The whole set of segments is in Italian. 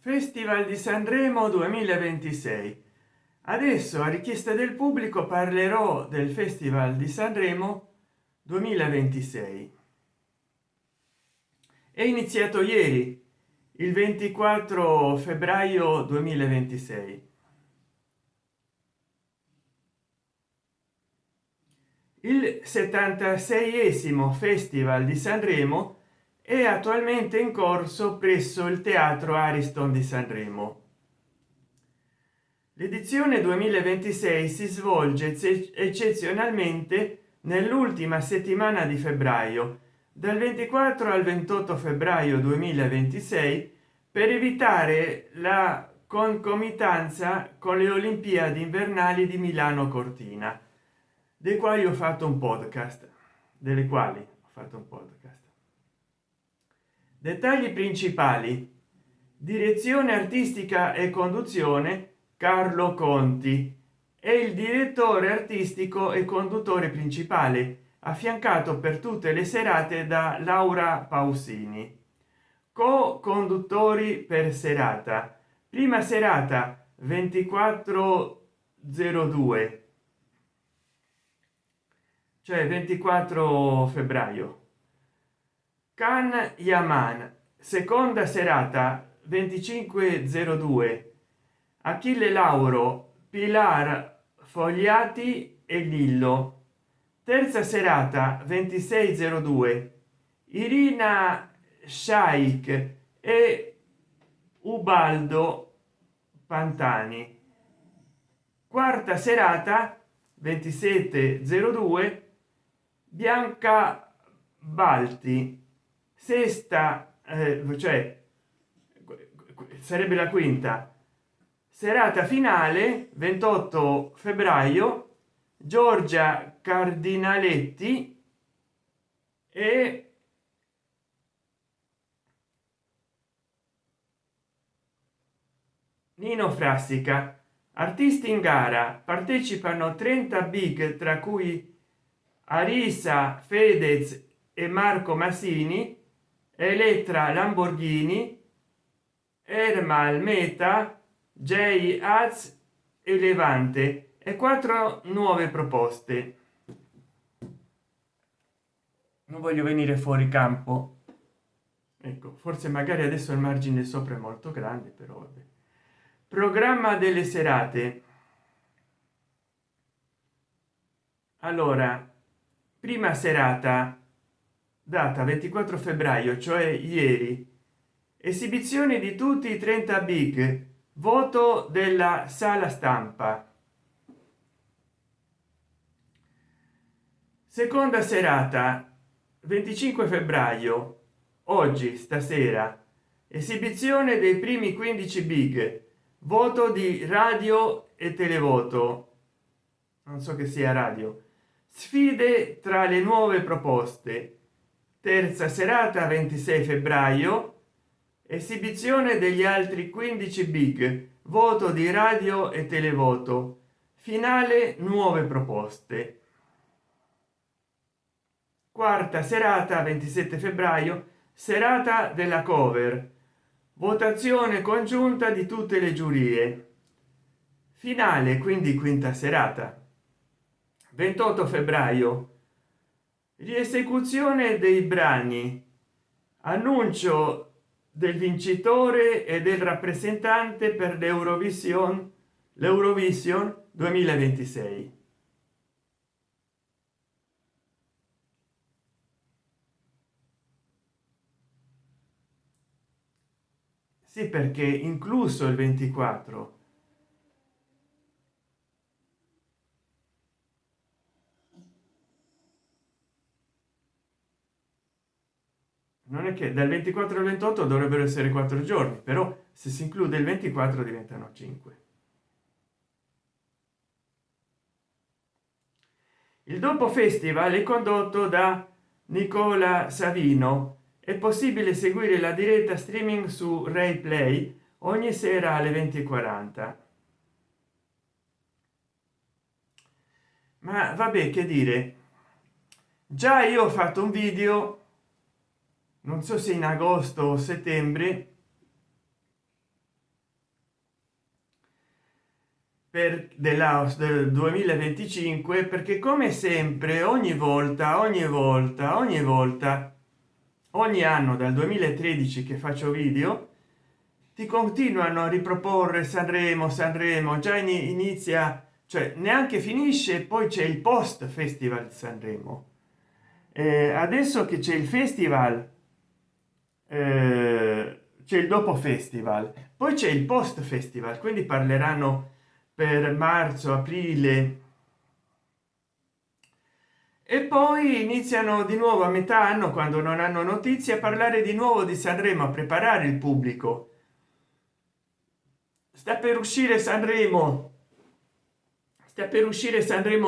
Festival di Sanremo 2026. Adesso, a richiesta del pubblico, parlerò del Festival di Sanremo 2026. È iniziato ieri, il 24 febbraio 2026. Il 76esimo Festival di Sanremo è attualmente in corso presso il Teatro Ariston di Sanremo. L'edizione 2026 si svolge eccezionalmente nell'ultima settimana di febbraio, dal 24 al 28 febbraio 2026, per evitare la concomitanza con le Olimpiadi invernali di Milano Cortina, delle quali ho fatto un podcast. Dettagli principali: direzione artistica e conduzione Carlo Conti, è il direttore artistico e conduttore principale, affiancato per tutte le serate da Laura Pausini. Co-conduttori per serata: prima serata 2402, cioè 24 febbraio, Can Yaman. Seconda serata 2502, Achille Lauro, Pilar Fogliati e Lillo. Terza serata 2602, Irina Shaikh e Ubaldo Pantani. Quarta serata 2702, Bianca Balti. Sesta, cioè sarebbe la quinta serata finale 28 febbraio, Giorgia Cardinaletti e Nino Frassica. Artisti in gara: partecipano 30 big, tra cui Arisa, Fedez e Marco Massini, Elettra Lamborghini, Ermal Meta, Jay Az e Levante, e 4 nuove proposte. Non voglio venire fuori campo, ecco, forse magari adesso il margine sopra è molto grande, però vabbè. Programma delle serate: allora, prima serata, data 24 febbraio, cioè ieri, esibizione di tutti i 30 big, voto della sala stampa. Seconda serata 25 febbraio, oggi, stasera, esibizione dei primi 15 big, voto di radio e televoto, non so che sia radio, sfide tra le nuove proposte. Terza serata 26 febbraio, esibizione degli altri 15 big, voto di radio e televoto, finale nuove proposte. Quarta serata 27 febbraio, serata della cover, votazione congiunta di tutte le giurie, finale, quindi quinta serata 28 febbraio, riesecuzione dei brani, annuncio del vincitore e del rappresentante per l'Eurovision 2026. Sì, perché incluso il 24. Non è che dal 24 al 28 dovrebbero essere 4 giorni, però se si include il 24 diventano 5. Il dopo festival è condotto da Nicola Savino. È possibile seguire la diretta streaming su Rai Play ogni sera alle 20:40. Ma vabbè, che dire, già io ho fatto un video, non so se in agosto o settembre, del 2025, perché come sempre ogni anno dal 2013 che faccio video ti continuano a riproporre Sanremo. Già inizia, cioè neanche finisce, poi c'è il post festival di Sanremo. Adesso che c'è il festival, c'è il dopo festival, poi c'è il post festival, quindi parleranno per marzo, aprile, e poi iniziano di nuovo a metà anno, quando non hanno notizie, a parlare di nuovo di Sanremo, a preparare il pubblico. Sta per uscire Sanremo,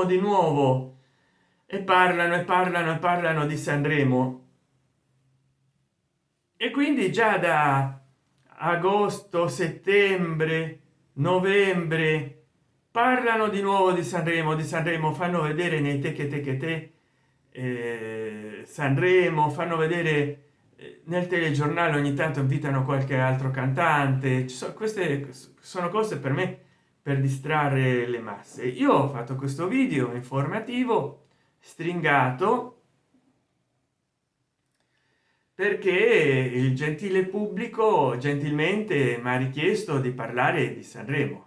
di nuovo, e parlano di Sanremo, e quindi già da agosto, settembre, novembre parlano di nuovo di Sanremo, fanno vedere nei te Sanremo, fanno vedere nel telegiornale, ogni tanto invitano qualche altro cantante. Queste sono cose per me per distrarre le masse. Io ho fatto questo video informativo stringato perché il gentile pubblico gentilmente mi ha richiesto di parlare di Sanremo.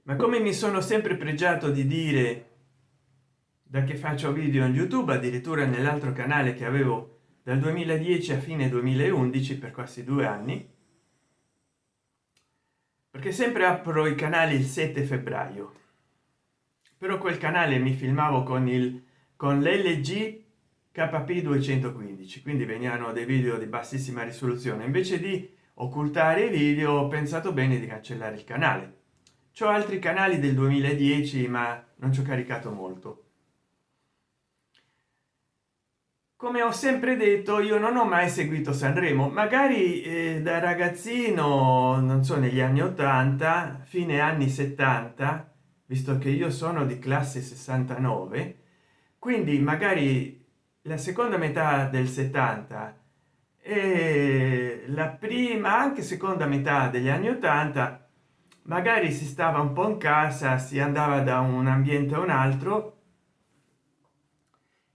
Ma come mi sono sempre pregiato di dire da che faccio video in YouTube, addirittura nell'altro canale che avevo dal 2010 a fine 2011, per quasi 2 anni, perché sempre apro i canali il 7 febbraio, però quel canale mi filmavo con l'LG KP 215, quindi venivano dei video di bassissima risoluzione. Invece di occultare i video, ho pensato bene di cancellare il canale. C'ho altri canali del 2010, ma non ci ho caricato molto. Come ho sempre detto, io non ho mai seguito Sanremo, magari da ragazzino, non so, negli anni 80, fine anni 70, visto che io sono di classe 69, quindi magari la seconda metà del 70 e la prima, anche seconda metà degli anni 80, magari si stava un po' in casa, si andava da un ambiente a un altro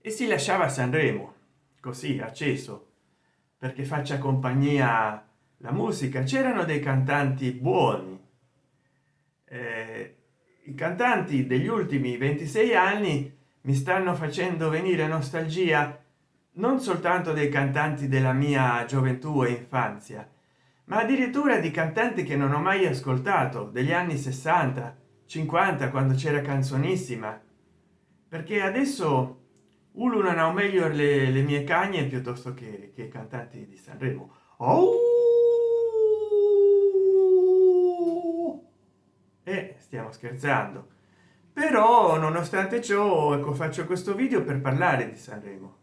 e si lasciava Sanremo così acceso, perché faccia compagnia la musica. C'erano dei cantanti buoni, i cantanti degli ultimi 26 anni mi stanno facendo venire nostalgia, non soltanto dei cantanti della mia gioventù e infanzia, ma addirittura di cantanti che non ho mai ascoltato, degli anni 60 50, quando c'era Canzonissima, perché adesso ululano meglio le mie cagne piuttosto che i cantanti di Sanremo. Oh! Stiamo scherzando, però nonostante ciò, ecco, faccio questo video per parlare di Sanremo.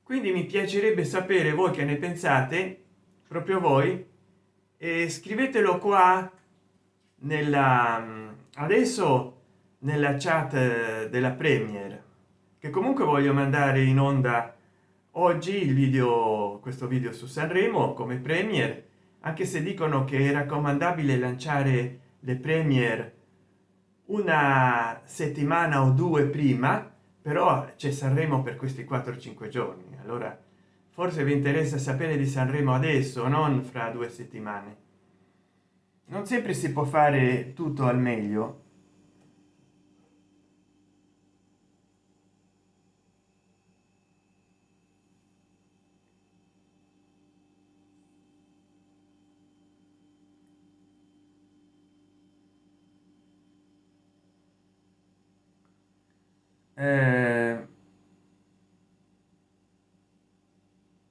Quindi mi piacerebbe sapere voi che ne pensate, proprio voi, e scrivetelo qua adesso nella chat della Premier, che comunque voglio mandare in onda oggi il video, questo video su Sanremo come Premier, anche se dicono che è raccomandabile lanciare le Premier una settimana o due prima, però c'è Sanremo per questi 4-5 giorni. Allora forse vi interessa sapere di Sanremo adesso, non fra 2 settimane. Non sempre si può fare tutto al meglio.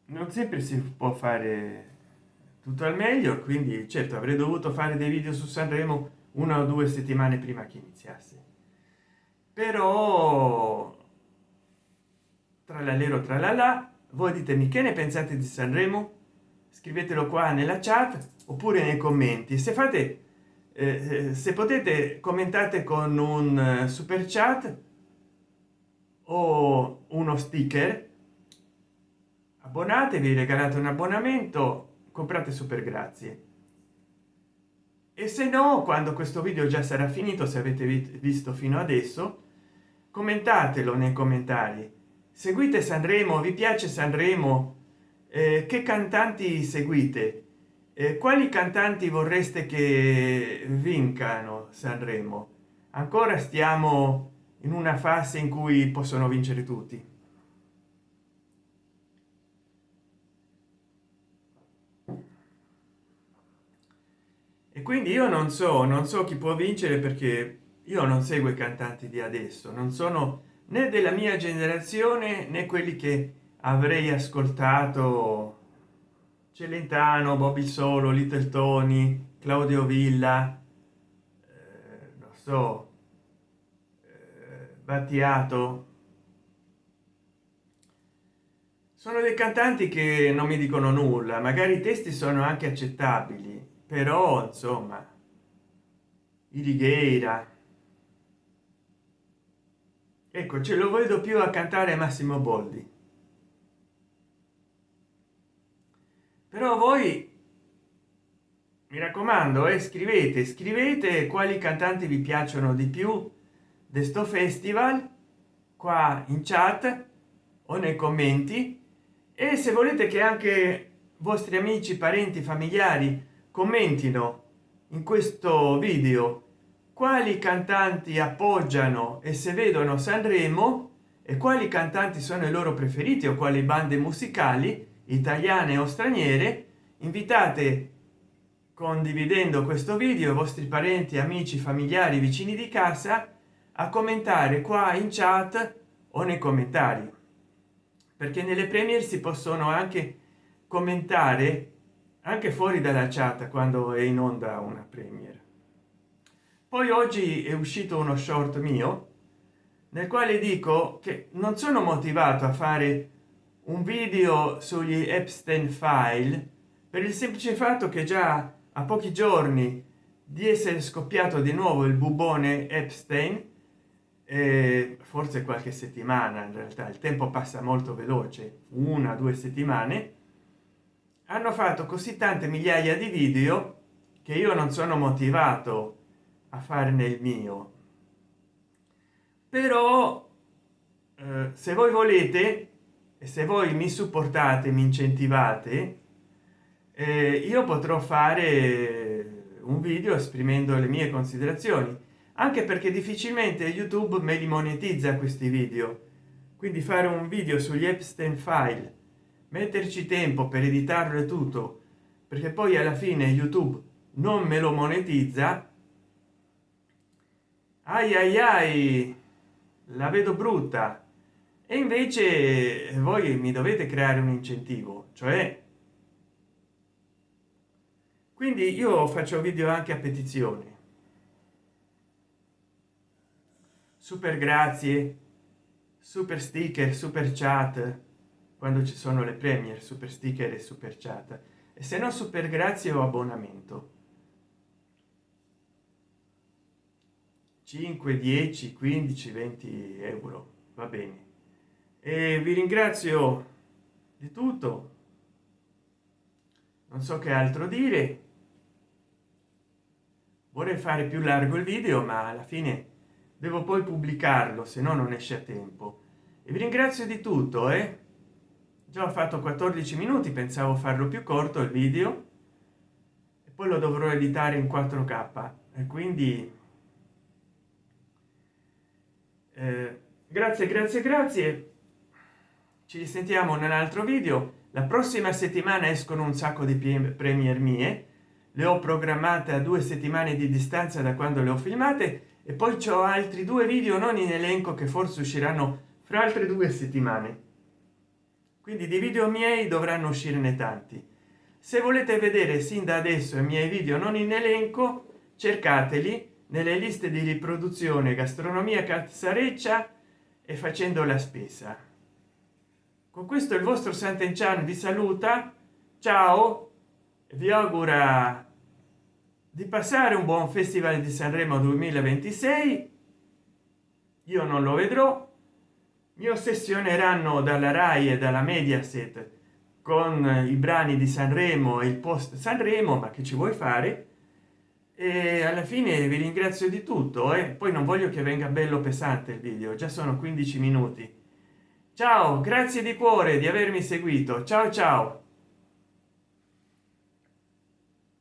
Non sempre si può fare tutto al meglio, quindi certo avrei dovuto fare dei video su Sanremo 1 o 2 settimane prima che iniziasse, però tralalero tralala. Voi ditemi che ne pensate di Sanremo, scrivetelo qua nella chat oppure nei commenti. Se fate se potete, commentate con un super chat o uno sticker, abbonatevi, regalate un abbonamento, comprate super grazie, e se no, quando questo video già sarà finito, se avete visto fino adesso, commentatelo nei commentari. Seguite Sanremo? Vi piace Sanremo? Che cantanti seguite? Quali cantanti vorreste che vincano Sanremo? Ancora stiamo in una fase in cui possono vincere tutti. E quindi io non so chi può vincere, perché io non seguo i cantanti di adesso, non sono né della mia generazione né quelli che avrei ascoltato: Celentano, Bobby Solo, Little Tony, Claudio Villa, non so, Battiato. Sono dei cantanti che non mi dicono nulla, magari i testi sono anche accettabili, però insomma, Irigheira, ecco, ce lo vedo più a cantare Massimo Boldi. Però voi, mi raccomando, scrivete quali cantanti vi piacciono di più di sto festival qua in chat o nei commenti, e se volete che anche vostri amici, parenti, familiari commentino in questo video quali cantanti appoggiano e se vedono Sanremo, e quali cantanti sono i loro preferiti o quali bande musicali italiane o straniere, invitate, condividendo questo video, i vostri parenti, amici, familiari, vicini di casa a commentare qua in chat o nei commentari, perché nelle premier si possono anche commentare anche fuori dalla chat quando è in onda una premier. Poi oggi è uscito uno short mio nel quale dico che non sono motivato a fare un video sugli Epstein file, per il semplice fatto che già a pochi giorni di essere scoppiato di nuovo il bubone Epstein, forse qualche settimana, in realtà il tempo passa molto veloce, 1 o 2 settimane, hanno fatto così tante migliaia di video che io non sono motivato a farne il mio. Però se voi volete e se voi mi supportate, mi incentivate, io potrò fare un video esprimendo le mie considerazioni, anche perché difficilmente YouTube me li monetizza questi video. Quindi fare un video sugli Epstein file, metterci tempo per editarlo e tutto, perché poi alla fine YouTube non me lo monetizza, ai ai ai, la vedo brutta. E invece voi mi dovete creare un incentivo, cioè, quindi io faccio video anche a petizione, super grazie, super sticker, super chat quando ci sono le premier, super sticker e super chat, e se no super grazie o abbonamento 5, 10, 15, 20 euro, va bene. E vi ringrazio di tutto, non so che altro dire, vorrei fare più largo il video ma alla fine devo poi pubblicarlo, se no non esce a tempo. E vi ringrazio di tutto, già ho fatto 14 minuti, pensavo farlo più corto il video e poi lo dovrò editare in 4K, e quindi grazie grazie grazie, ci risentiamo nell'altro video. La prossima settimana escono un sacco di premier mie, le ho programmate a 2 settimane di distanza da quando le ho filmate, e poi c'ho altri 2 video non in elenco che forse usciranno fra altre 2 settimane, quindi di video miei dovranno uscirne tanti. Se volete vedere sin da adesso i miei video non in elenco, cercateli nelle liste di riproduzione Gastronomia Calzareccia e Facendo la Spesa. Con questo il vostro Sant'Enchan vi saluta, ciao, e vi augura di passare un buon festival di Sanremo 2026. Io non lo vedrò, mi ossessioneranno dalla Rai e dalla Mediaset con i brani di Sanremo e il post Sanremo, ma che ci vuoi fare? E alla fine vi ringrazio di tutto, e poi non voglio che venga bello pesante il video, già sono 15 minuti. Ciao, grazie di cuore di avermi seguito. Ciao ciao.